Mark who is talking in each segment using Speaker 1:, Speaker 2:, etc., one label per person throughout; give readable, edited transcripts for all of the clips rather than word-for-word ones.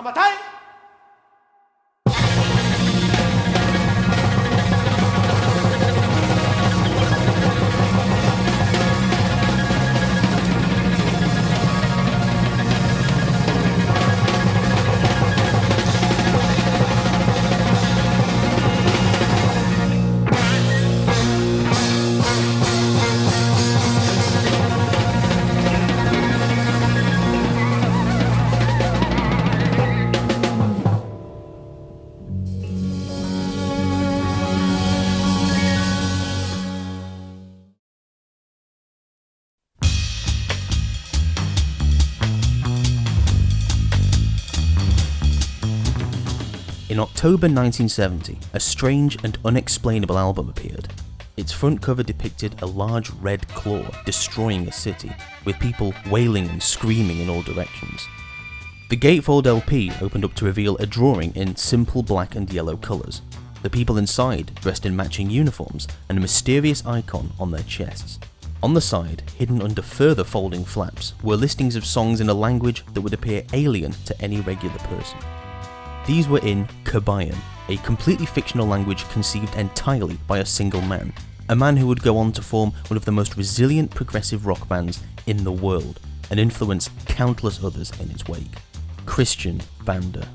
Speaker 1: Hhaï.
Speaker 2: In October 1970, a strange and unexplainable album appeared. Its front cover depicted a large red claw destroying a city, with people wailing and screaming in all directions. The gatefold LP opened up to reveal a drawing in simple black and yellow colours, the people inside dressed in matching uniforms and a mysterious icon on their chests. On the side, hidden under further folding flaps, were listings of songs in a language that would appear alien to any regular person. These were in Kobaïa, a completely fictional language conceived entirely by a single man, a man who would go on to form one of the most resilient progressive rock bands in the world and influence countless others in its wake, Christian Vander.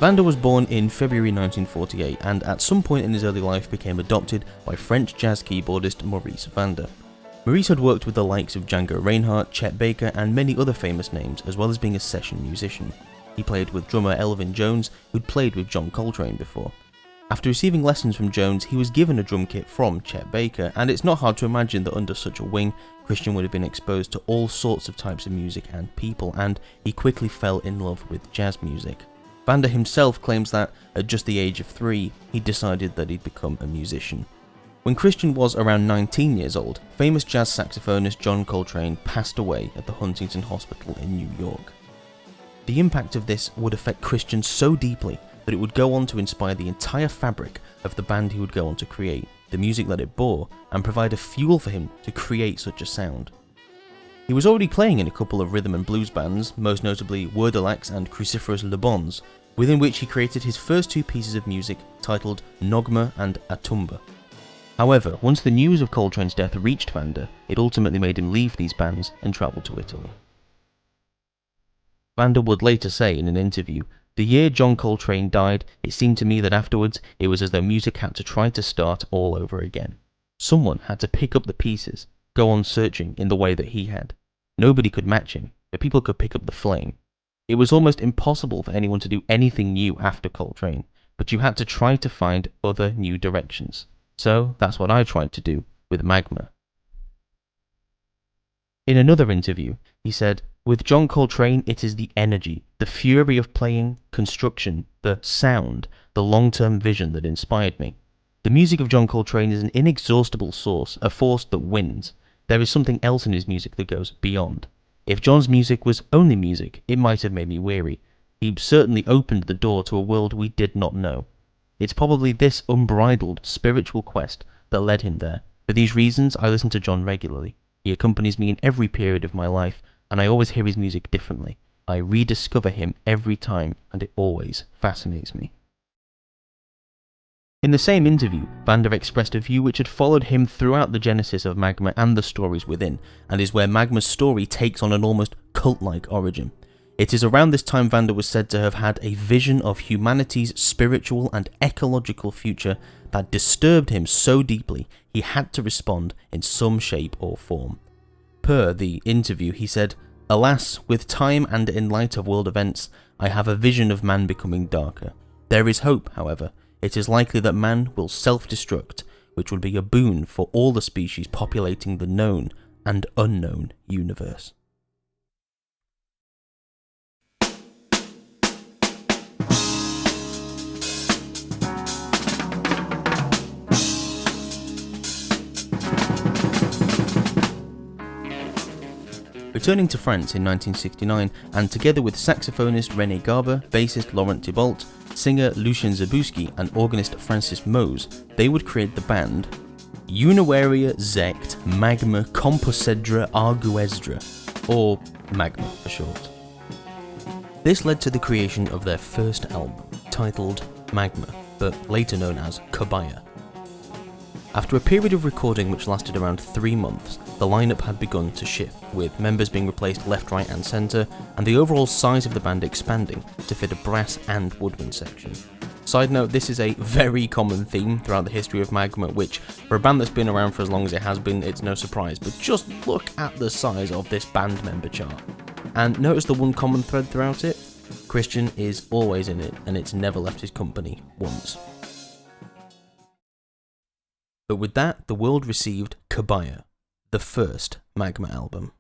Speaker 2: Vander was born in February 1948 and at some point in his early life became adopted by French jazz keyboardist Maurice Vander. Maurice had worked with the likes of Django Reinhardt, Chet Baker and many other famous names, as well as being a session musician. He played with drummer Elvin Jones, who'd played with John Coltrane before. After receiving lessons from Jones, he was given a drum kit from Chet Baker, and it's not hard to imagine that under such a wing, Christian would have been exposed to all sorts of types of music and people, and he quickly fell in love with jazz music. Vander himself claims that, at just the age of 3, he decided that he'd become a musician. When Christian was around 19 years old, famous jazz saxophonist John Coltrane passed away at the Huntington Hospital in New York. The impact of this would affect Christian so deeply that it would go on to inspire the entire fabric of the band he would go on to create, the music that it bore, and provide a fuel for him to create such a sound. He was already playing in a couple of rhythm and blues bands, most notably Wordalax and Cruciferous Le Bons, within which he created his first 2 pieces of music titled Nogma and Atumba. However, once the news of Coltrane's death reached Vander, it ultimately made him leave these bands and travel to Italy. Vander would later say in an interview, "The year John Coltrane died, it seemed to me that afterwards it was as though music had to try to start all over again. Someone had to pick up the pieces, go on searching in the way that he had. Nobody could match him, but people could pick up the flame. It was almost impossible for anyone to do anything new after Coltrane, but you had to try to find other new directions. So that's what I tried to do with Magma." In another interview, he said, "With John Coltrane it is the energy, the fury of playing, construction, the sound, the long-term vision that inspired me. The music of John Coltrane is an inexhaustible source, a force that wins. There is something else in his music that goes beyond. If John's music was only music, it might have made me weary. He certainly opened the door to a world we did not know. It's probably this unbridled spiritual quest that led him there. For these reasons, I listen to John regularly. He accompanies me in every period of my life, and I always hear his music differently. I rediscover him every time, and it always fascinates me." In the same interview, Vander expressed a view which had followed him throughout the genesis of Magma and the stories within, and is where Magma's story takes on an almost cult-like origin. It is around this time Vander was said to have had a vision of humanity's spiritual and ecological future that disturbed him so deeply he had to respond in some shape or form. Per the interview, he said, "Alas, with time and in light of world events, I have a vision of man becoming darker. There is hope, however. It is likely that man will self-destruct, which would be a boon for all the species populating the known and unknown universe." Returning to France in 1969, and together with saxophonist René Garber, bassist Laurent Thibault, singer Lucien Zabuski and organist Francis Mose, they would create the band Unawaria Zect Magma Composedra Arguesdra, or Magma for short. This led to the creation of their first album, titled Magma, but later known as Kobaïa. After a period of recording which lasted around 3 months, the lineup had begun to shift, with members being replaced left, right and centre, and the overall size of the band expanding to fit a brass and woodwind section. Side note, this is a very common theme throughout the history of Magma, which, for a band that's been around for as long as it has been, it's no surprise, but just look at the size of this band member chart. And notice the one common thread throughout it? Christian is always in it, and it's never left his company once. But with that, the world received Kobaïa, the first Magma album.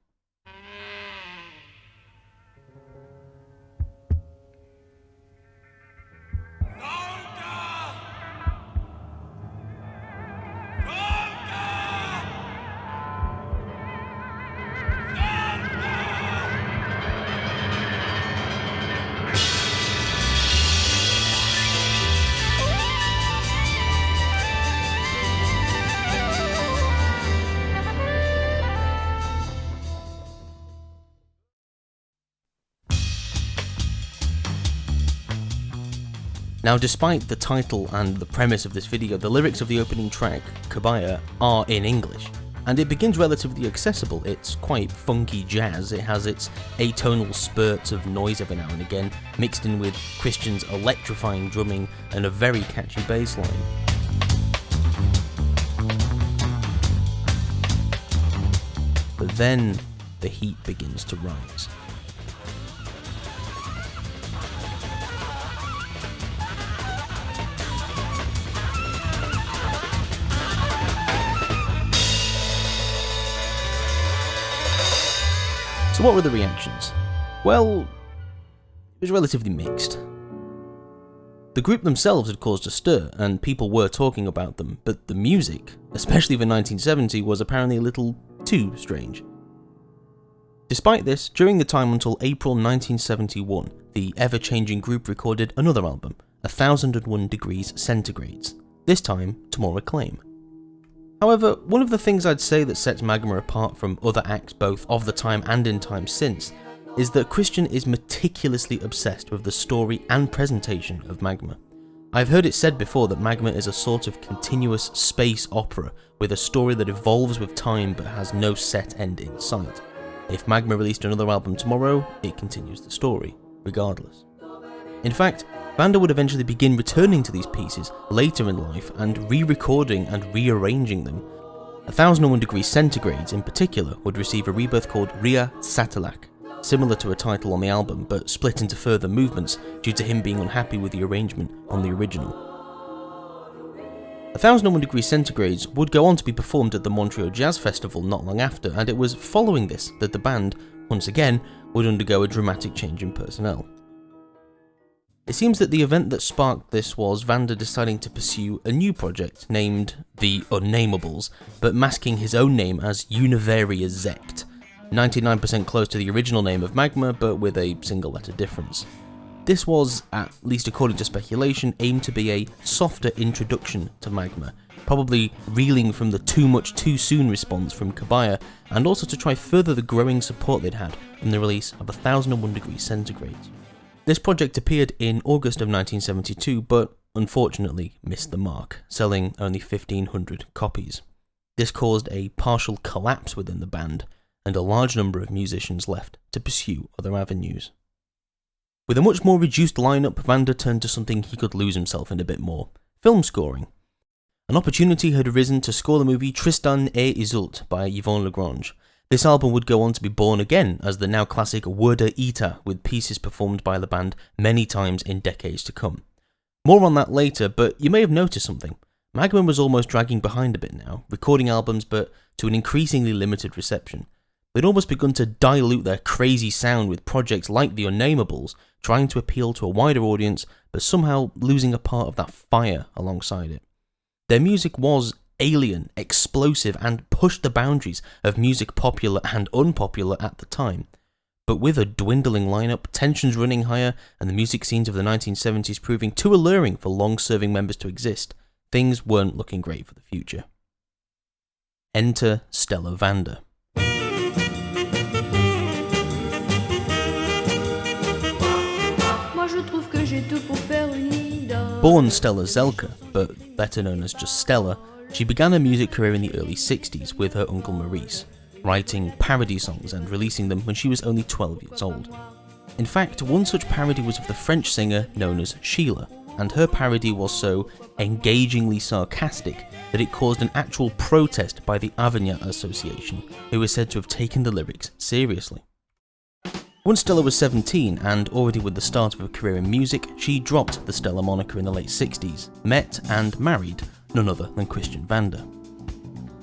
Speaker 2: Now, despite the title and the premise of this video, the lyrics of the opening track, Kobaïa, are in English, and it begins relatively accessible. It's quite funky jazz. It has its atonal spurts of noise every now and again, mixed in with Christian's electrifying drumming and a very catchy bass line. But then, the heat begins to rise. So what were the reactions? Well, it was relatively mixed. The group themselves had caused a stir, and people were talking about them, but the music, especially for 1970, was apparently a little too strange. Despite this, during the time until April 1971, the ever-changing group recorded another album, 1001 Degrees Centigrades, this time to more acclaim. However, one of the things I'd say that sets Magma apart from other acts both of the time and in time since is that Christian is meticulously obsessed with the story and presentation of Magma. I've heard it said before that Magma is a sort of continuous space opera with a story that evolves with time but has no set end in sight. If Magma released another album tomorrow, it continues the story, regardless. In fact, Vander would eventually begin returning to these pieces later in life and re-recording and rearranging them. 1001 Degrees Centigrades in particular would receive a rebirth called Ria Satellak, similar to a title on the album but split into further movements due to him being unhappy with the arrangement on the original. 1001 Degrees Centigrades would go on to be performed at the Montreal Jazz Festival not long after, and it was following this that the band, once again, would undergo a dramatic change in personnel. It seems that the event that sparked this was Vander deciding to pursue a new project named The Unnamables, but masking his own name as Unawaria Zect, 99% close to the original name of Magma, but with a single letter difference. This was, at least according to speculation, aimed to be a softer introduction to Magma, probably reeling from the too much too soon response from Kobaïa, and also to try further the growing support they'd had from the release of 1001 Degrees Centigrade. This project appeared in August of 1972, but unfortunately missed the mark, selling only 1,500 copies. This caused a partial collapse within the band, and a large number of musicians left to pursue other avenues. With a much more reduced lineup, Vander turned to something he could lose himself in a bit more: film scoring. An opportunity had arisen to score the movie Tristan et Isolde by Yvon Lagrange. This album would go on to be born again as the now classic Wurda Ita, with pieces performed by the band many times in decades to come. More on that later, but you may have noticed something. Magma was almost dragging behind a bit now, recording albums but to an increasingly limited reception. They'd almost begun to dilute their crazy sound with projects like The Unnamables, trying to appeal to a wider audience but somehow losing a part of that fire alongside it. Their music was alien, explosive, and pushed the boundaries of music popular and unpopular at the time. But with a dwindling lineup, tensions running higher, and the music scenes of the 1970s proving too alluring for long-serving members to exist, things weren't looking great for the future. Enter Stella Vander. Born Stella Zelka, but better known as just Stella, she began her music career in the early 60s with her uncle Maurice, writing parody songs and releasing them when she was only 12 years old. In fact, one such parody was of the French singer known as Sheila, and her parody was so engagingly sarcastic that it caused an actual protest by the Avignon Association, who were said to have taken the lyrics seriously. Once Stella was 17 and already with the start of her career in music, she dropped the Stella moniker in the late 60s, met and married none other than Christian Vander.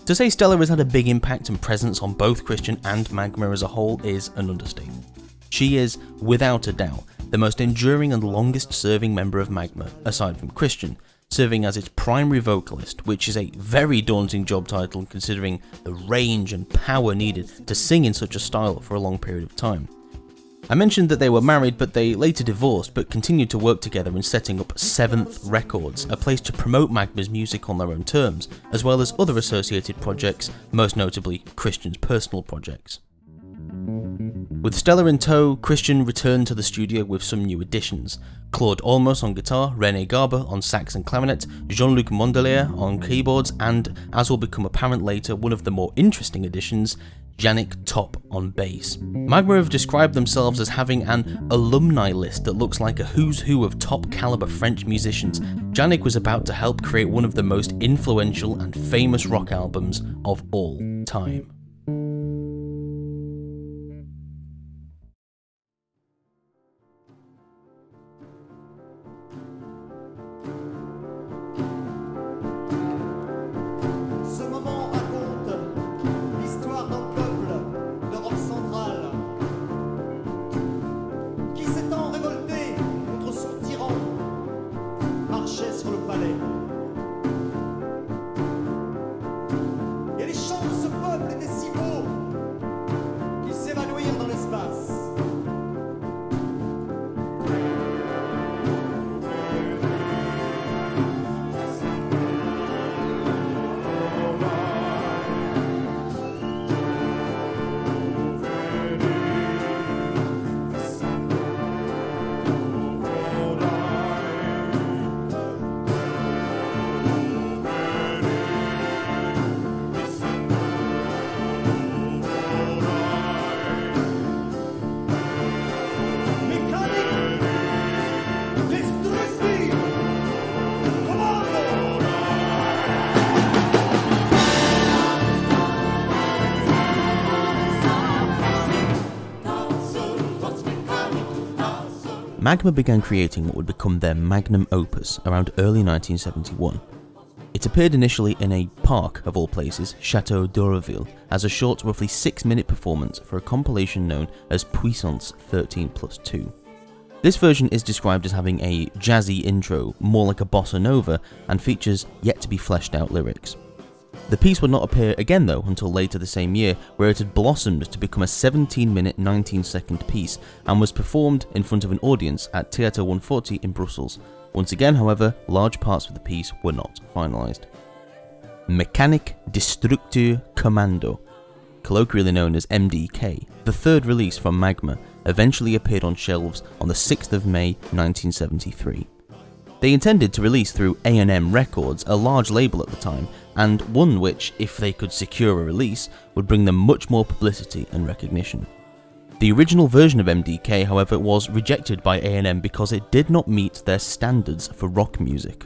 Speaker 2: To say Stella has had a big impact and presence on both Christian and Magma as a whole is an understatement. She is, without a doubt, the most enduring and longest serving member of Magma, aside from Christian, serving as its primary vocalist, which is a very daunting job title considering the range and power needed to sing in such a style for a long period of time. I mentioned that they were married, but they later divorced, but continued to work together in setting up Seventh Records, a place to promote Magma's music on their own terms, as well as other associated projects, most notably Christian's personal projects. With Stella in tow, Christian returned to the studio with some new additions. Claude Olmos on guitar, René Garber on sax and clarinet, Jean-Luc Mondelier on keyboards, and, as will become apparent later, one of the more interesting additions, Yannick Top on bass. Magma have described themselves as having an alumni list that looks like a who's who of top caliber French musicians. Yannick was about to help create one of the most influential and famous rock albums of all time. Magma began creating what would become their magnum opus around early 1971. It appeared initially in a park, of all places, Chateau d'Oreville, as a short, roughly 6-minute performance for a compilation known as Puissance 13+2. This version is described as having a jazzy intro, more like a bossa nova, and features yet to be fleshed out lyrics. The piece would not appear again though until later the same year, where it had blossomed to become a 17-minute 19-second piece and was performed in front of an audience at Théâtre 140 in Brussels. Once again, however, large parts of the piece were not finalised. Mécanique Destructeur Commando, colloquially known as M.D.K, the third release from Magma, eventually appeared on shelves on the 6th of May 1973. They intended to release through A&M Records, a large label at the time, and one which, if they could secure a release, would bring them much more publicity and recognition. The original version of M.D.K, however, was rejected by A&M because it did not meet their standards for rock music.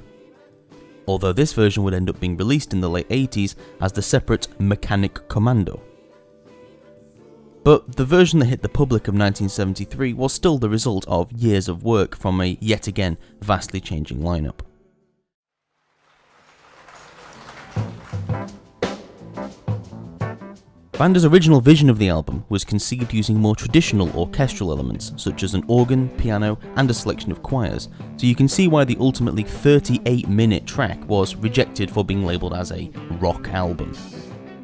Speaker 2: Although this version would end up being released in the late 80s as the separate Mécanique Commando. But the version that hit the public of 1973 was still the result of years of work from a yet again vastly changing lineup. Vander's original vision of the album was conceived using more traditional orchestral elements such as an organ, piano and a selection of choirs, so you can see why the ultimately 38-minute track was rejected for being labelled as a rock album.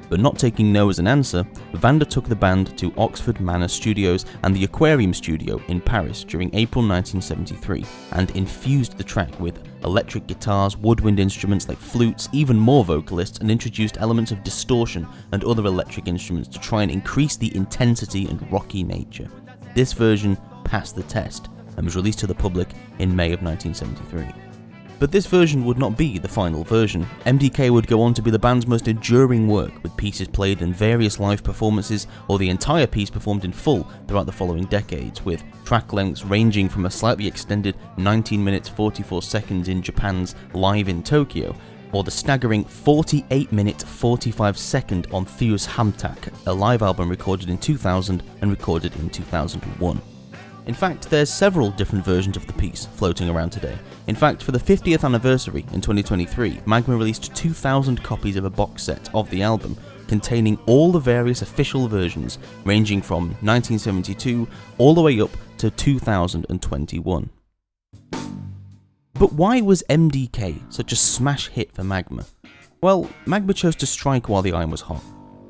Speaker 2: but not taking no as an answer, Vander took the band to Oxford Manor Studios and the Aquarium Studio in Paris during April 1973 and infused the track with electric guitars, woodwind instruments like flutes, even more vocalists, and introduced elements of distortion and other electric instruments to try and increase the intensity and rocky nature. This version passed the test and was released to the public in May of 1973. But this version would not be the final version. M.D.K would go on to be the band's most enduring work, with pieces played in various live performances or the entire piece performed in full throughout the following decades, with track lengths ranging from a slightly extended 19 minutes 44 seconds in Japan's Live in Tokyo, or the staggering 48 minute 45 second on Theus Hamtak, a live album recorded in 2000 and recorded in 2001. In fact, there's several different versions of the piece floating around today. In fact, for the 50th anniversary in 2023, Magma released 2,000 copies of a box set of the album, containing all the various official versions, ranging from 1972 all the way up to 2021. But why was M.D.K such a smash hit for Magma? Well, Magma chose to strike while the iron was hot.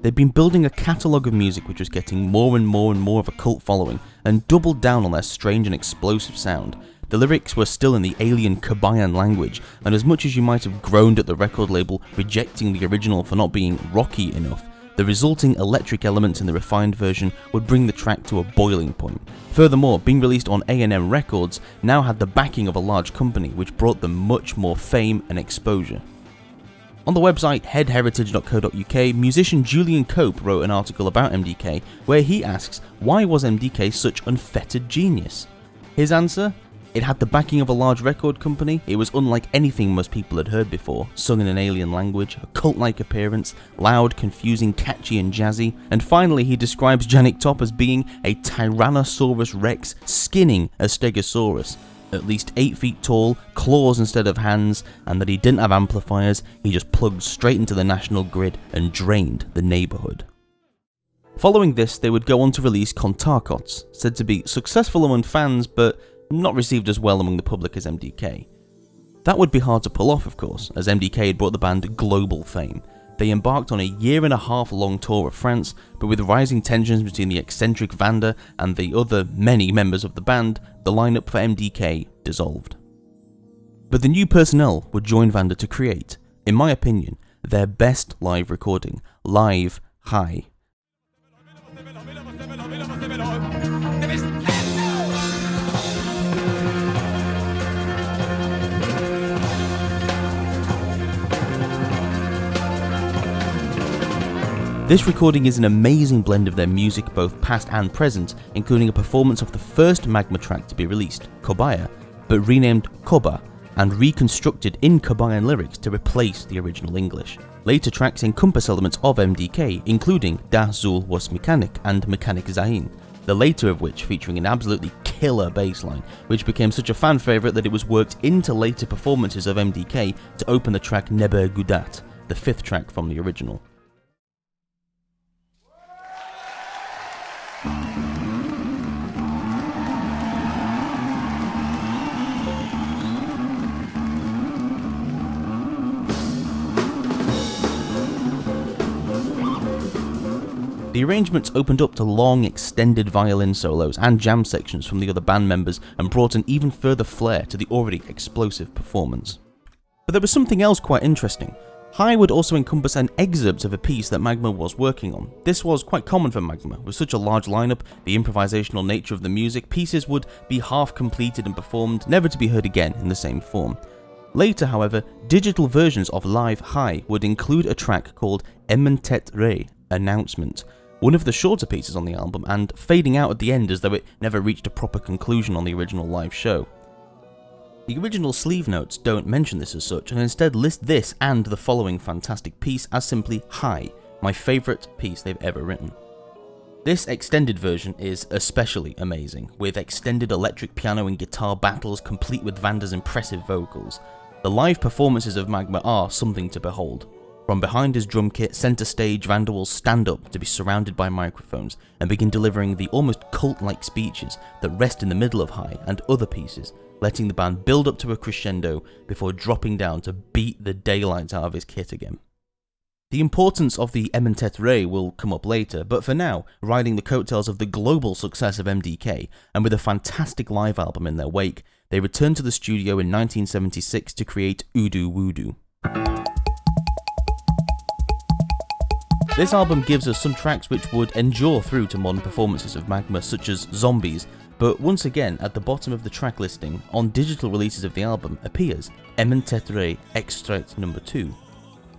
Speaker 2: They'd been building a catalogue of music which was getting more and more of a cult following, and doubled down on their strange and explosive sound. The lyrics were still in the alien Kobaïan language, and as much as you might have groaned at the record label rejecting the original for not being rocky enough, the resulting electric elements in the refined version would bring the track to a boiling point. Furthermore, being released on A&M Records now had the backing of a large company, which brought them much more fame and exposure. On the website headheritage.co.uk, musician Julian Cope wrote an article about M.D.K where he asks, why was M.D.K such unfettered genius? His answer? It had the backing of a large record company, it was unlike anything most people had heard before, sung in an alien language, a cult-like appearance, loud, confusing, catchy and jazzy, and finally he describes Janik Top as being a Tyrannosaurus Rex skinning a Stegosaurus. At least 8 feet tall, claws instead of hands, and that he didn't have amplifiers, he just plugged straight into the national grid and drained the neighbourhood. Following this, they would go on to release Kontakots, said to be successful among fans but not received as well among the public as M.D.K. That would be hard to pull off, of course, as M.D.K had brought the band global fame. They embarked on a 1.5-year long tour of France, but with rising tensions between the eccentric Vander and the other many members of the band, the lineup for M.D.K dissolved. But the new personnel would join Vander to create, in my opinion, their best live recording, Live Hhaï. This recording is an amazing blend of their music, both past and present, including a performance of the first Magma track to be released, Kobaïa, but renamed Koba, and reconstructed in Kobaïan lyrics to replace the original English. Later tracks encompass elements of M.D.K, including Das Zul was Mechanik and Mechanik Zain, the later of which featuring an absolutely killer bassline, which became such a fan favourite that it was worked into later performances of M.D.K to open the track Neber Gudat, the 5th track from the original. The arrangements opened up to long, extended violin solos and jam sections from the other band members and brought an even further flair to the already explosive performance. But there was something else quite interesting. Hhaï would also encompass an excerpt of a piece that Magma was working on. This was quite common for Magma. With such a large lineup, the improvisational nature of the music, pieces would be half completed and performed, never to be heard again in the same form. Later, however, digital versions of Live Hhaï would include a track called Ëmëhntëhtt-Ré, Announcement, one of the shorter pieces on the album, and fading out at the end as though it never reached a proper conclusion on the original live show. The original sleeve notes don't mention this as such, and instead list this and the following fantastic piece as simply Hhaï, my favourite piece they've ever written. This extended version is especially amazing, with extended electric piano and guitar battles complete with Vander's impressive vocals. The live performances of Magma are something to behold. From behind his drum kit, centre stage, Vander will stand up to be surrounded by microphones and begin delivering the almost cult-like speeches that rest in the middle of Hhaï and other pieces, letting the band build up to a crescendo before dropping down to beat the daylights out of his kit again. The importance of the Ëmëhntëhtt-Ré will come up later, but for now, riding the coattails of the global success of M.D.K, and with a fantastic live album in their wake, they returned to the studio in 1976 to create Üdü ዄüdü. This album gives us some tracks which would endure through to modern performances of Magma, such as Zombies, but once again, at the bottom of the track listing, on digital releases of the album, appears Ëmëhntëhtt-Ré Extract No. 2.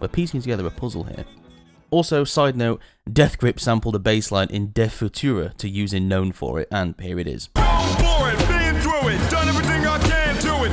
Speaker 2: We're piecing together a puzzle here. Also, side note, Death Grip sampled a bass line in Üdü ዄüdü to use in Known For It, and here it is.
Speaker 1: For it, been through it, done everything I can to
Speaker 2: it.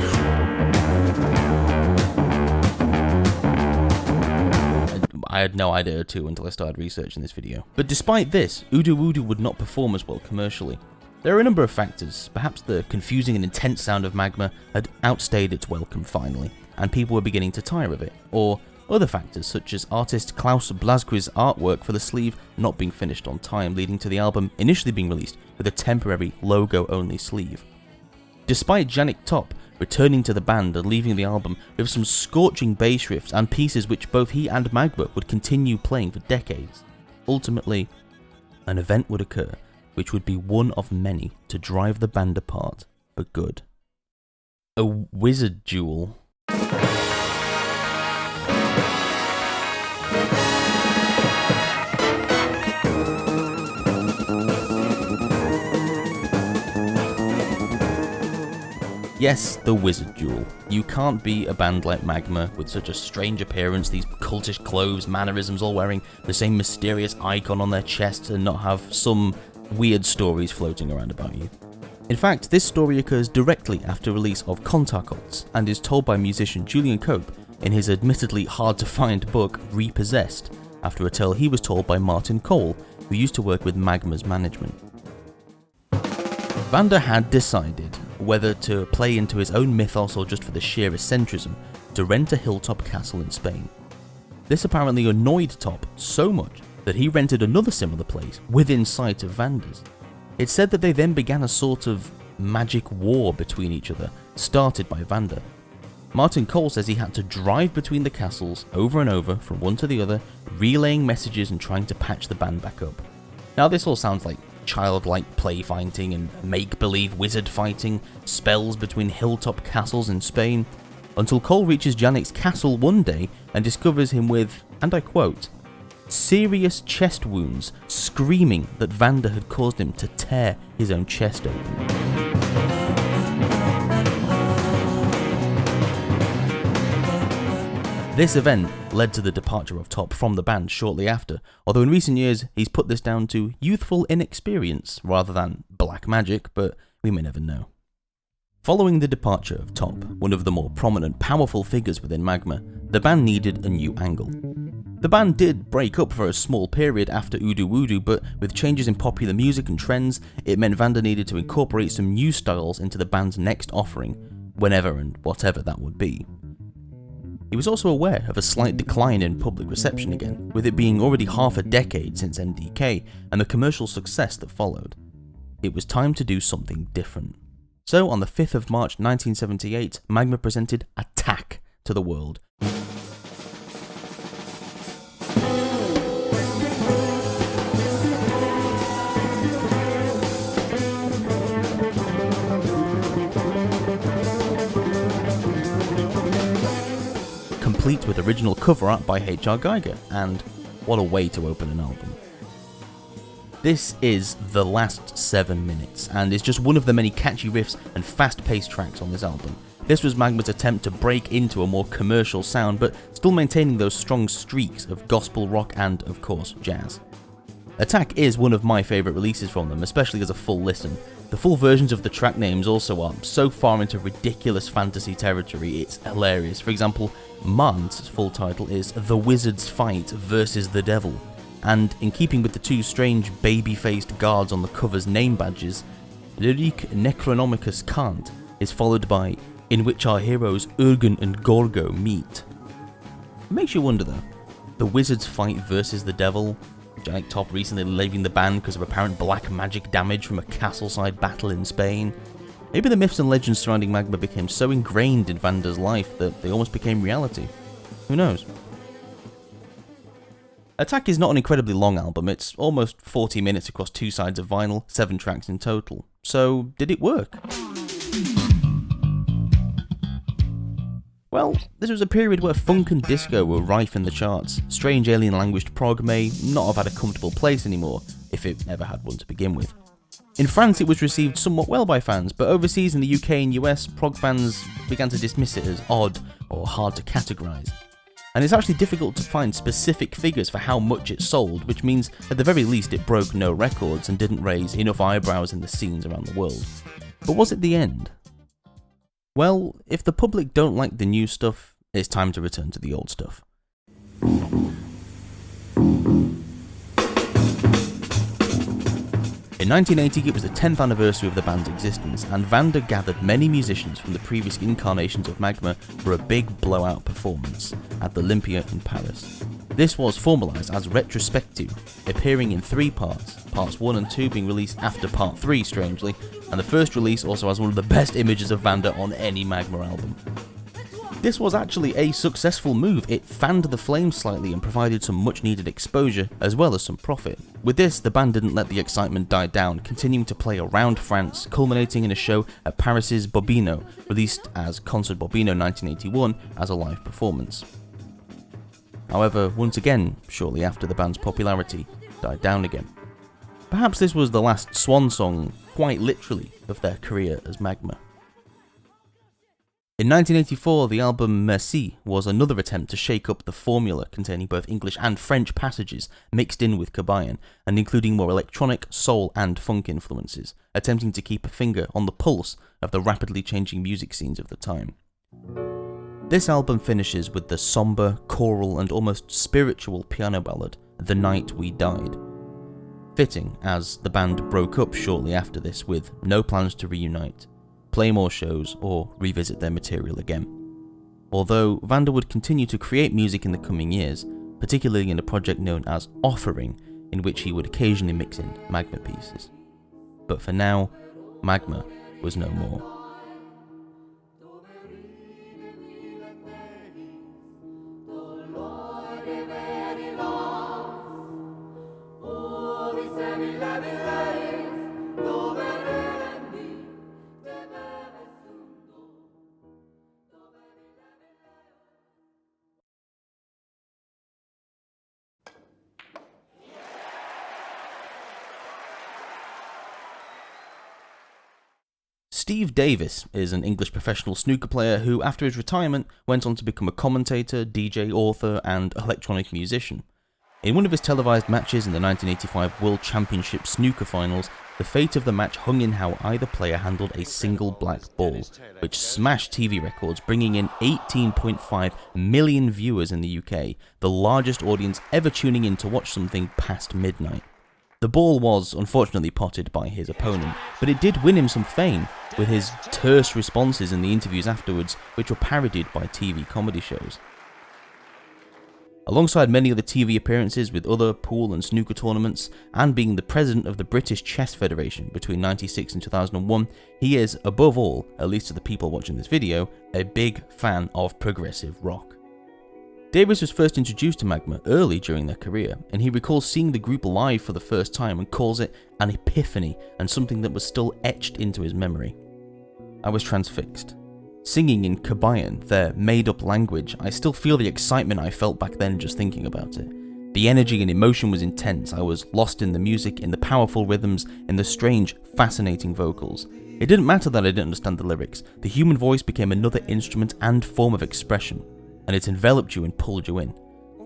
Speaker 2: I had no idea too until I started researching this video. But despite this, Üdü ዄüdü would not perform as well commercially. There are a number of factors. Perhaps the confusing and intense sound of Magma had outstayed its welcome finally, and people were beginning to tire of it, or other factors such as artist Klaus Blasquez's artwork for the sleeve not being finished on time, leading to the album initially being released with a temporary logo-only sleeve. Despite Jannik Top returning to the band and leaving the album with some scorching bass riffs and pieces which both he and Magma would continue playing for decades, ultimately, an event would occur which would be one of many to drive the band apart for good. A wizard duel. Yes, the wizard duel. You can't be a band like Magma with such a strange appearance, these cultish clothes, mannerisms, all wearing the same mysterious icon on their chests, and not have some weird stories floating around about you. In fact, this story occurs directly after release of Kontaktkults and is told by musician Julian Cope in his admittedly hard to find book Repossessed, after a tale he was told by Martin Cole, who used to work with Magma's management. Vander had decided whether to play into his own mythos or just for the sheer eccentricism to rent a hilltop castle in Spain. This apparently annoyed Top so much that he rented another similar place within sight of Vander's. It's said that they then began a sort of magic war between each other, started by Vander. Martin Cole says he had to drive between the castles over and over from one to the other, relaying messages and trying to patch the band back up. Now this all sounds like childlike play fighting and make-believe wizard fighting, spells between hilltop castles in Spain, until Cole reaches Jannik's castle one day and discovers him with, and I quote, serious chest wounds, screaming that Vander had caused him to tear his own chest open. This event led to the departure of Top from the band shortly after, although in recent years he's put this down to youthful inexperience rather than black magic, but we may never know. Following the departure of Top, one of the more prominent, powerful figures within Magma, the band needed a new angle. The band did break up for a small period after Üdü ዄüdü, but with changes in popular music and trends, it meant Vander needed to incorporate some new styles into the band's next offering, whenever and whatever that would be. He was also aware of a slight decline in public reception again, with it being already half a decade since M.D.K and the commercial success that followed. It was time to do something different. So on the 5th of March 1978, Magma presented Attahk to the world. Complete with original cover art by H.R. Giger, and what a way to open an album. This is the last 7 minutes, and is just one of the many catchy riffs and fast-paced tracks on this album. This was Magma's attempt to break into a more commercial sound, but still maintaining those strong streaks of gospel rock and, of course, jazz. Attahk is one of my favourite releases from them, especially as a full listen. The full versions of the track names also are so far into ridiculous fantasy territory, it's hilarious. For example, Mant's full title is The Wizard's Fight versus the Devil, and in keeping with the two strange baby-faced guards on the cover's name badges, Lyric Necronomicus Cant is followed by In Which Our Heroes Urgen and Gorgo Meet. It makes you wonder though, The Wizard's Fight versus the Devil, Jannik Top recently leaving the band because of apparent black magic damage from a castle-side battle in Spain. Maybe the myths and legends surrounding Magma became so ingrained in Vander's life that they almost became reality. Who knows? Attahk is not an incredibly long album, it's almost 40 minutes across 2 sides of vinyl, 7 tracks in total. So, did it work? Well, this was a period where funk and disco were rife in the charts. Strange alien-languaged prog may not have had a comfortable place anymore, if it ever had one to begin with. In France, it was received somewhat well by fans, but overseas in the UK and US, prog fans began to dismiss it as odd or hard to categorise. And it's actually difficult to find specific figures for how much it sold, which means at the very least it broke no records and didn't raise enough eyebrows in the scenes around the world. But was it the end? Well, if the public don't like the new stuff, it's time to return to the old stuff. In 1980, it was the 10th anniversary of the band's existence, and Vander gathered many musicians from the previous incarnations of Magma for a big blowout performance at the Olympia in Paris. This was formalised as Retrospectiw, appearing in 3 parts, parts 1 and 2 being released after part 3 strangely, and the first release also has one of the best images of Vander on any Magma album. This was actually a successful move. It fanned the flames slightly and provided some much needed exposure as well as some profit. With this, the band didn't let the excitement die down, continuing to play around France, culminating in a show at Paris's Bobino, released as Concert Bobino 1981 as a live performance. However, once again, shortly after, the band's popularity died down again. Perhaps this was the last swan song, quite literally, of their career as Magma. In 1984, the album Merci was another attempt to shake up the formula containing both English and French passages mixed in with Kobaïa, and including more electronic, soul and funk influences, attempting to keep a finger on the pulse of the rapidly changing music scenes of the time. This album finishes with the somber, choral and almost spiritual piano ballad, The Night We Died. Fitting, as the band broke up shortly after this with no plans to reunite, play more shows, or revisit their material again. Although Vander would continue to create music in the coming years, particularly in a project known as Offering, in which he would occasionally mix in Magma pieces. But for now, Magma was no more. Steve Davis is an English professional snooker player who, after his retirement, went on to become a commentator, DJ, author, and electronic musician. In one of his televised matches in the 1985 World Championship Snooker Finals, the fate of the match hung in how either player handled a single black ball, which smashed TV records, bringing in 18.5 million viewers in the UK, the largest audience ever tuning in to watch something past midnight. The ball was unfortunately potted by his opponent, but it did win him some fame, with his terse responses in the interviews afterwards, which were parodied by TV comedy shows. Alongside many other TV appearances with other pool and snooker tournaments, and being the president of the British Chess Federation between 1996 and 2001, he is, above all, at least to the people watching this video, a big fan of progressive rock. Davis was first introduced to Magma early during their career, and he recalls seeing the group live for the first time and calls it an epiphany and something that was still etched into his memory. I was transfixed. Singing in Kobaïa, their made-up language, I still feel the excitement I felt back then just thinking about it. The energy and emotion was intense. I was lost in the music, in the powerful rhythms, in the strange, fascinating vocals. It didn't matter that I didn't understand the lyrics. The human voice became another instrument and form of expression, and it enveloped you and pulled you in.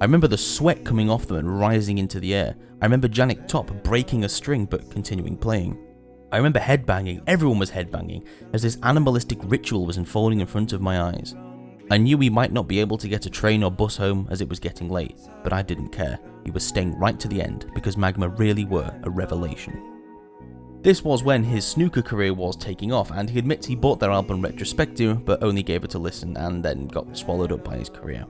Speaker 2: I remember the sweat coming off them and rising into the air. I remember Janik Top breaking a string but continuing playing. I remember headbanging, everyone was headbanging, as this animalistic ritual was unfolding in front of my eyes. I knew we might not be able to get a train or bus home as it was getting late, but I didn't care. He was staying right to the end because Magma really were a revelation. This was when his snooker career was taking off, and he admits he bought their album Retrospectiw but only gave it a listen and then got swallowed up by his career.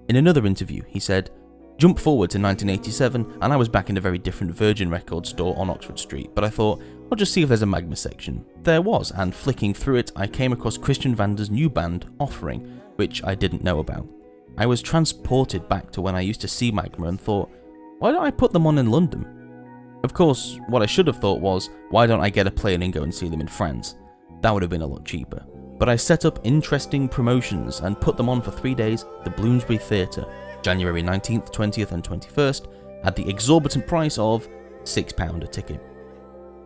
Speaker 2: In another interview, he said, "Jump forward to 1987 and I was back in a very different Virgin Records store on Oxford Street, but I thought, I'll just see if there's a Magma section. There was, and flicking through it, I came across Christian Vander's new band, Offering, which I didn't know about. I was transported back to when I used to see Magma and thought, why don't I put them on in London? Of course, what I should have thought was, why don't I get a plane and go and see them in France? That would have been a lot cheaper. But I set up interesting promotions and put them on for 3 days at the Bloomsbury Theatre, January 19th, 20th and 21st, at the exorbitant price of £6 a ticket.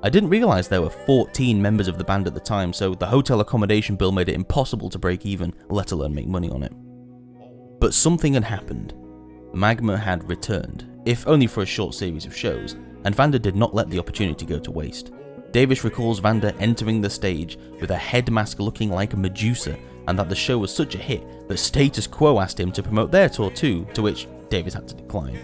Speaker 2: I didn't realise there were 14 members of the band at the time, so the hotel accommodation bill made it impossible to break even, let alone make money on it. But something had happened. Magma had returned, if only for a short series of shows, and Vander did not let the opportunity go to waste. Davis recalls Vander entering the stage with a head mask looking like a Medusa, and that the show was such a hit that Status Quo asked him to promote their tour too, to which Davis had to decline.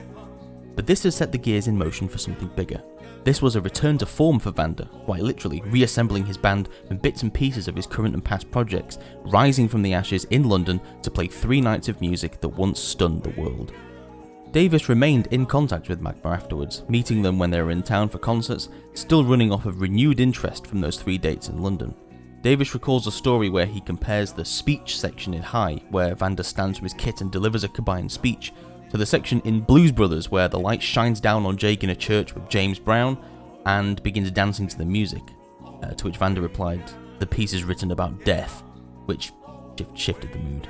Speaker 2: But this has set the gears in motion for something bigger. This was a return to form for Vander, quite literally reassembling his band from bits and pieces of his current and past projects, rising from the ashes in London to play 3 nights of music that once stunned the world. Davis remained in contact with Magma afterwards, meeting them when they were in town for concerts, still running off of renewed interest from those 3 dates in London. Davis recalls a story where he compares the speech section in Hhaï, where Vander stands from his kit and delivers a Kobaïan speech, to the section in Blues Brothers where the light shines down on Jake in a church with James Brown and begins dancing to the music, to which Vander replied, "The piece is written about death," which shifted the mood.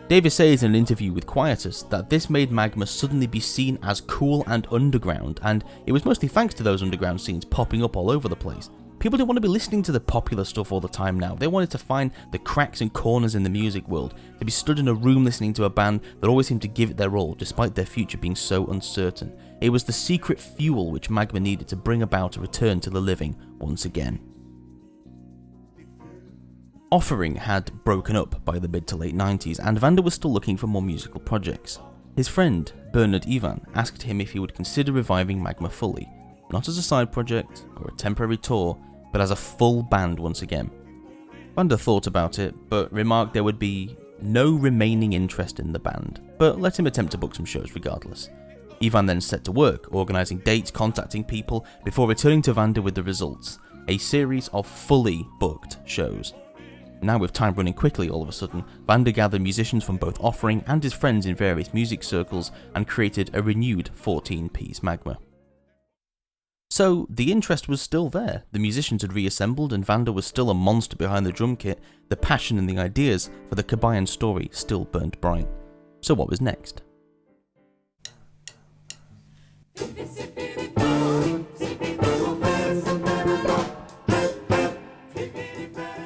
Speaker 2: Davis says in an interview with Quietus that this made Magma suddenly be seen as cool and underground, and it was mostly thanks to those underground scenes popping up all over the place. People didn't want to be listening to the popular stuff all the time now. They wanted to find the cracks and corners in the music world, to be stood in a room listening to a band that always seemed to give it their all despite their future being so uncertain. It was the secret fuel which Magma needed to bring about a return to the living once again. Offering had broken up by the mid to late 90s, and Vander was still looking for more musical projects. His friend, Bernard Ivan, asked him if he would consider reviving Magma fully, not as a side project or a temporary tour, but as a full band once again. Vander thought about it, but remarked there would be no remaining interest in the band, but let him attempt to book some shows regardless. Ivan then set to work, organising dates, contacting people, before returning to Vander with the results, a series of fully booked shows. Now with time running quickly all of a sudden, Vander gathered musicians from both Offering and his friends in various music circles and created a renewed 14-piece Magma. So the interest was still there, the musicians had reassembled and Vander was still a monster behind the drum kit, the passion and the ideas for the Kobaïan story still burned bright. So what was next?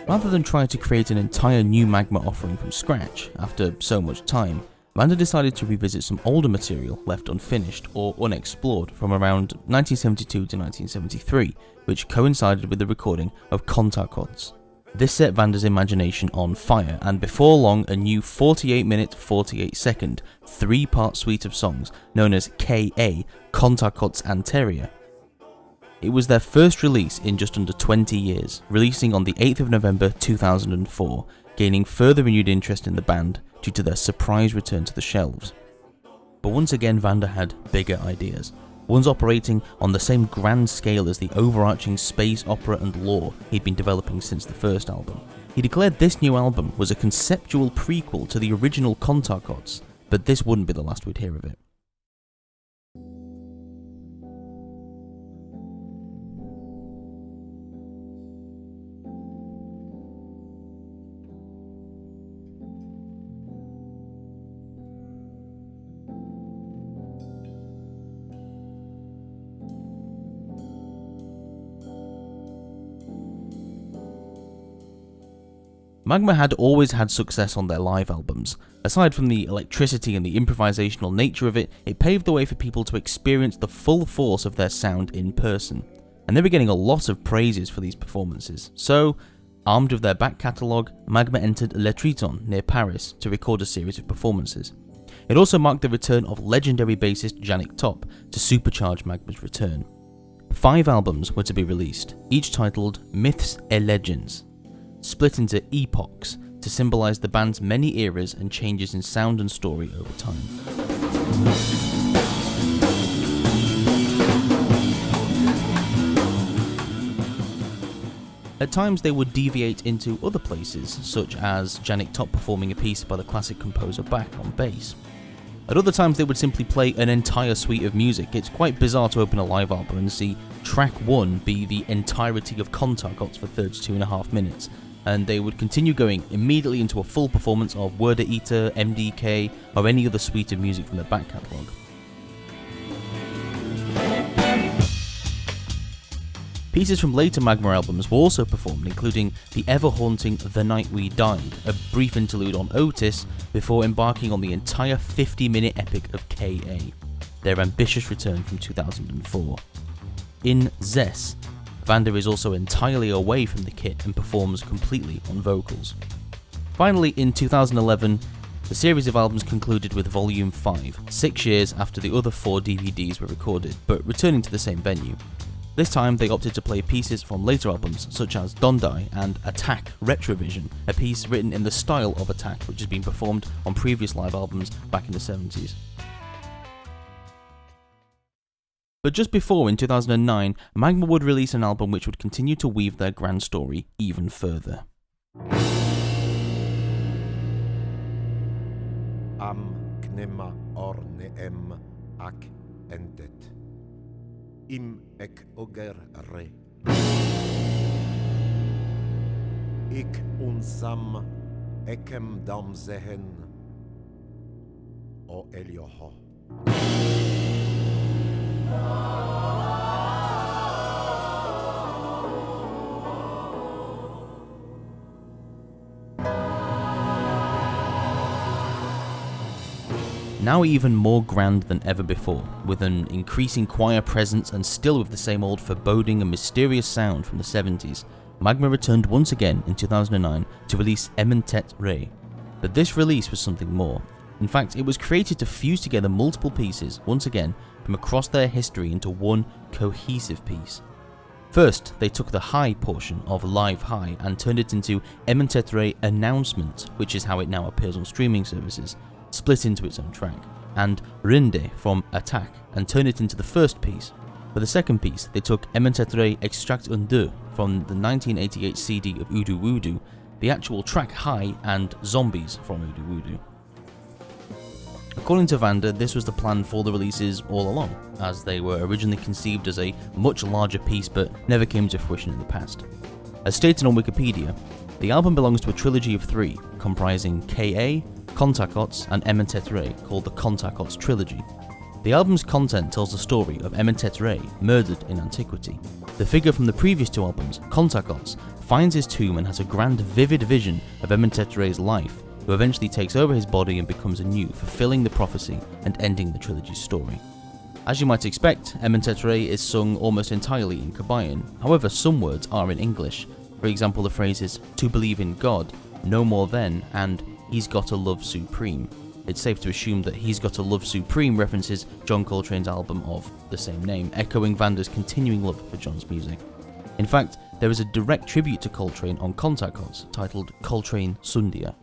Speaker 2: Rather than try to create an entire new Magma offering from scratch, after so much time, Vander decided to revisit some older material left unfinished or unexplored from around 1972 to 1973, which coincided with the recording of Attahk. This set Vander's imagination on fire, and before long a new 48-minute, 48-second, 3-part suite of songs known as K.A. Attahk's Anterior. It was their first release in just under 20 years, releasing on the 8th of November 2004, gaining further renewed interest in the band due to their surprise return to the shelves. But once again Vander had bigger ideas, ones operating on the same grand scale as the overarching space opera and lore he'd been developing since the first album. He declared this new album was a conceptual prequel to the original Attahk, but this wouldn't be the last we'd hear of it. Magma had always had success on their live albums. Aside from the electricity and the improvisational nature of it, it paved the way for people to experience the full force of their sound in person. And they were getting a lot of praises for these performances. So, armed with their back catalogue, Magma entered Le Triton near Paris to record a series of performances. It also marked the return of legendary bassist Yannick Top to supercharge Magma's return. 5 albums were to be released, each titled Myths et Legends, split into epochs to symbolise the band's many eras and changes in sound and story over time. At times they would deviate into other places, such as Janik Top performing a piece by the classic composer Bach on bass. At other times they would simply play an entire suite of music. It's quite bizarre to open a live album and see track 1 be the entirety of Kontakot for 32.5 minutes, and they would continue going immediately into a full performance of Wörder Eater, M.D.K, or any other suite of music from their back catalogue. Pieces from later Magma albums were also performed, including the ever-haunting The Night We Died, a brief interlude on Otis, before embarking on the entire 50-minute epic of K.A., their ambitious return from 2004. In Zes, Vander is also entirely away from the kit and performs completely on vocals. Finally, in 2011, the series of albums concluded with Volume 5, 6 years after the other 4 DVDs were recorded, but returning to the same venue. This time they opted to play pieces from later albums such as Dondai and Attahk Retrovision, a piece written in the style of Attahk which has been performed on previous live albums back in the 70s. But just before, in 2009, Magma would release an album which would continue to weave their grand story even further.
Speaker 3: Am knema orne em ak endet. Ëmëhntëhtt-Ré. Ik unsam ekem dam zehen o elioho.
Speaker 2: Now even more grand than ever before, with an increasing choir presence and still with the same old foreboding and mysterious sound from the 70s, Magma returned once again in 2009 to release Ëmëhntëhtt-Ré. But this release was something more. In fact, it was created to fuse together multiple pieces, once again, from across their history into one cohesive piece. First, they took the Hhaï portion of Live Hhaï and turned it into Ëmëhntëhtt-Ré Announcement, which is how it now appears on streaming services, split into its own track, and Rinde from Attahk and turned it into the first piece. For the second piece, they took Ëmëhntëhtt-Ré Extract 2 from the 1988 CD of Üdü ዄüdü, the actual track Hhaï, and Zombies from Üdü ዄüdü. According to Vander, this was the plan for the releases all along, as they were originally conceived as a much larger piece but never came to fruition in the past. As stated on Wikipedia, the album belongs to a trilogy of 3, comprising K.A., Kontakot, and Ëmëhntëhtt-Ré, called the Kontakot Trilogy. The album's content tells the story of Ëmëhntëhtt-Ré, murdered in antiquity. The figure from the previous 2 albums, Kontakot, finds his tomb and has a grand, vivid vision of Ëmëhntëhtt-Ré's life, who eventually takes over his body and becomes anew, fulfilling the prophecy and ending the trilogy's story. As you might expect, Ëmëhntëhtt-Ré is sung almost entirely in Kobaïan. However, some words are in English. For example, the phrases "to believe in God," "no more then," and "he's got a love supreme." It's safe to assume that "He's Got a Love Supreme" references John Coltrane's album of the same name, echoing Vander's continuing love for John's music. In fact, there is a direct tribute to Coltrane on Kontakot titled Coltrane Sundia.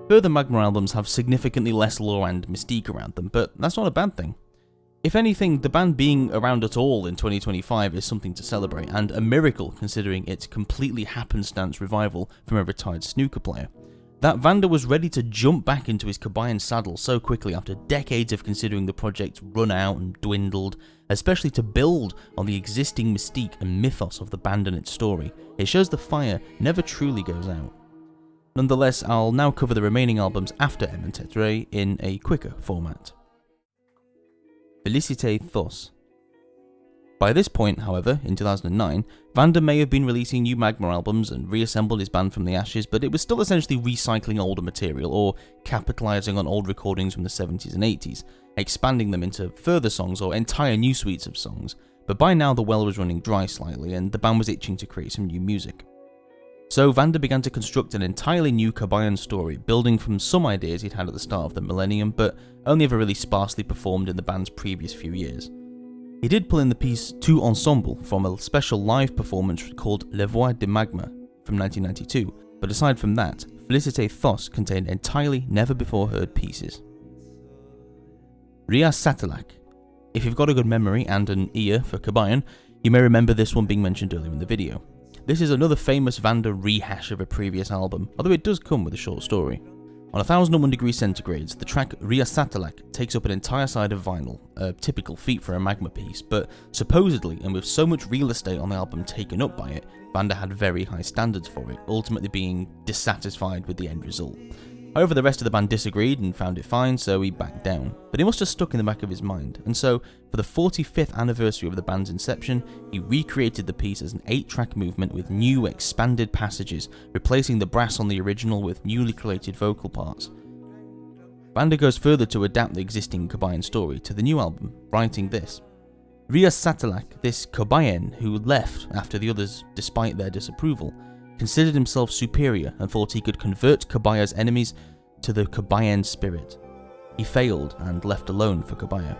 Speaker 2: Further Magma albums have significantly less lore and mystique around them, but that's not a bad thing. If anything, the band being around at all in 2025 is something to celebrate, and a miracle considering its completely happenstance revival from a retired snooker player. That Vander was ready to jump back into his Kobaïan saddle so quickly after decades of considering the project run out and dwindled, especially to build on the existing mystique and mythos of the band and its story. It shows the fire never truly goes out. Nonetheless, I'll now cover the remaining albums after Ëmëhntëhtt-Ré in a quicker format. Félicité Thos. By this point, however, in 2009, Vander may have been releasing new Magma albums and reassembled his band from the ashes, but it was still essentially recycling older material or capitalising on old recordings from the 70s and 80s, expanding them into further songs or entire new suites of songs. But by now the well was running dry slightly and the band was itching to create some new music. So Vander began to construct an entirely new Kobaïan story, building from some ideas he'd had at the start of the millennium, but only ever really sparsely performed in the band's previous few years. He did pull in the piece Tout Ensemble from a special live performance called Les Voix de Magma from 1992, but aside from that, Félicité Thos contained entirely never-before-heard pieces. Ria Satellak. If you've got a good memory and an ear for Kobaïan, You may remember this one being mentioned earlier in the video. This is another famous Vander rehash of a previous album, although it does come with a short story. On 1001 degrees centigrades, the track Attahk takes up an entire side of vinyl, a typical feat for a Magma piece, but supposedly, and with so much real estate on the album taken up by it, Vander had very high standards for it, ultimately being dissatisfied with the end result. However, the rest of the band disagreed and found it fine, so he backed down. But it must have stuck in the back of his mind, and so, for the 45th anniversary of the band's inception, he recreated the piece as an 8-track movement with new, expanded passages, replacing the brass on the original with newly created vocal parts. Vander goes further to adapt the existing Kobaïan story to the new album, writing this. Attahk, this Kobaïan who left after the others despite their disapproval, considered himself superior and thought he could convert Kobaïa's enemies to the Kobaïan spirit. He failed and left alone for Kobaïa.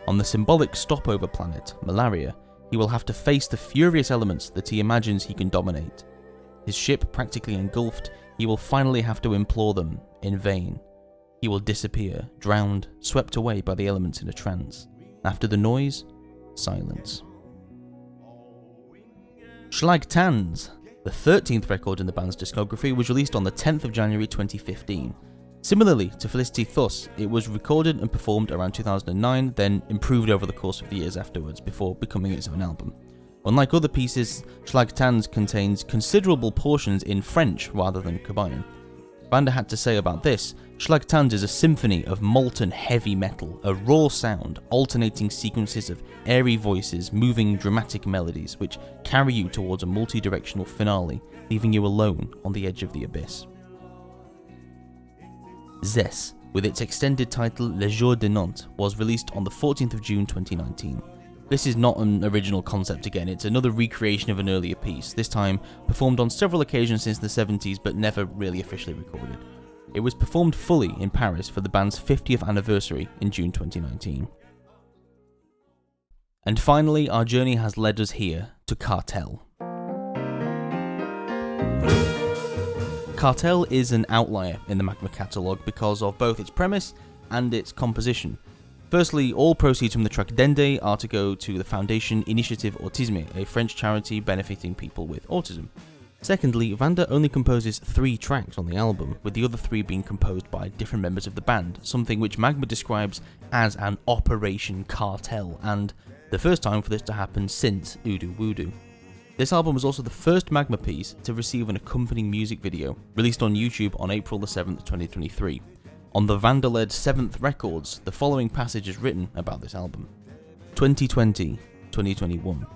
Speaker 2: On the symbolic stopover planet, Malaria, he will have to face the furious elements that he imagines he can dominate. His ship practically engulfed, he will finally have to implore them in vain. He will disappear, drowned, swept away by the elements in a trance. After the noise, silence. Slagtans, the 13th record in the band's discography, was released on the 10th of January 2015. Similarly to Felicity Thus, it was recorded and performed around 2009, then improved over the course of the years afterwards before becoming its own album. Unlike other pieces, Slagtans contains considerable portions in French rather than Kobaïan. Vander had to say about this, Slagtans is a symphony of molten heavy metal, a raw sound, alternating sequences of airy voices, moving dramatic melodies, which carry you towards a multi-directional finale, leaving you alone on the edge of the abyss. Zes, with its extended title Le Jour de Nantes, was released on the 14th of June 2019. This is not an original concept again, it's another recreation of an earlier piece, this time performed on several occasions since the 70s but never really officially recorded. It was performed fully in Paris for the band's 50th anniversary in June 2019. And finally, our journey has led us here to Cartel. Cartel is an outlier in the Magma catalogue because of both its premise and its composition. Firstly, all proceeds from the track Dende are to go to the foundation Initiative Autisme, a French charity benefiting people with autism. Secondly, Vander only composes 3 tracks on the album, with the other 3 being composed by different members of the band, something which Magma describes as an Operation Cartel, and the first time for this to happen since Üdü ዄüdü. This album was also the first Magma piece to receive an accompanying music video, released on YouTube on April 7th, 2023. On the Vander-led 7th Records, the following passage is written about this album. 2020-2021.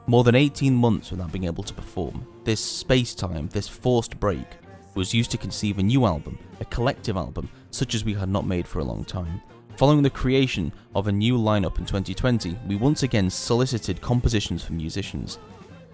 Speaker 2: More than 18 months without being able to perform. This space-time, this forced break, was used to conceive a new album, a collective album, such as we had not made for a long time. Following the creation of a new lineup in 2020, we once again solicited compositions from musicians.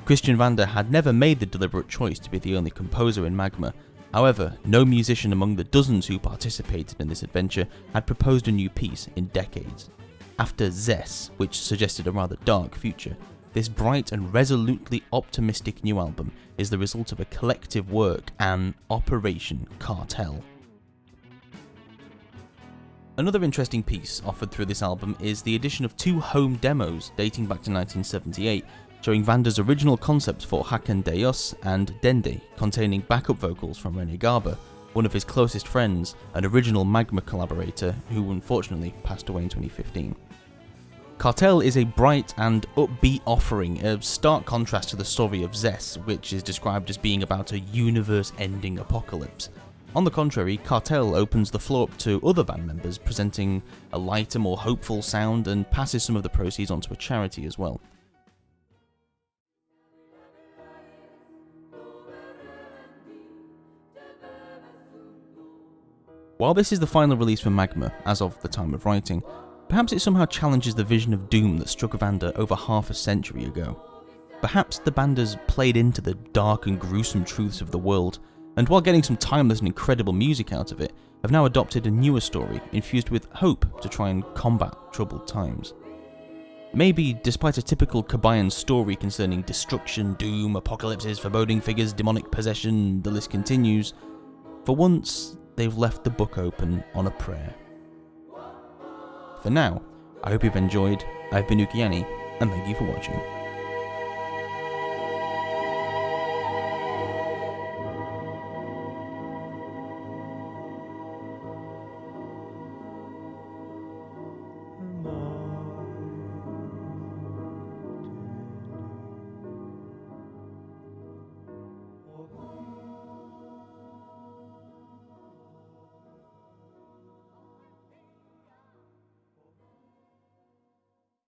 Speaker 2: Christian Vander had never made the deliberate choice to be the only composer in Magma. However, no musician among the dozens who participated in this adventure had proposed a new piece in decades. After Zes, which suggested a rather dark future, this bright and resolutely optimistic new album is the result of a collective work, an Operation Cartel. Another interesting piece offered through this album is the addition of 2 home demos dating back to 1978, showing Vander's original concepts for Hakan Deos and Dende, containing backup vocals from René Garber, one of his closest friends, an original Magma collaborator who unfortunately passed away in 2015. Cartel is a bright and upbeat offering, a stark contrast to the story of Zes, which is described as being about a universe-ending apocalypse. On the contrary, Cartel opens the floor up to other band members, presenting a lighter, more hopeful sound and passes some of the proceeds onto a charity as well. While this is the final release for Magma, as of the time of writing, perhaps it somehow challenges the vision of doom that struck Vander over half a century ago. Perhaps the band has played into the dark and gruesome truths of the world, and while getting some timeless and incredible music out of it, have now adopted a newer story infused with hope to try and combat troubled times. Maybe, despite a typical Kobaïan story concerning destruction, doom, apocalypses, foreboding figures, demonic possession, the list continues, for once, they've left the book open on a prayer. For now, I hope you've enjoyed. I've been ookiiani, and thank you for watching.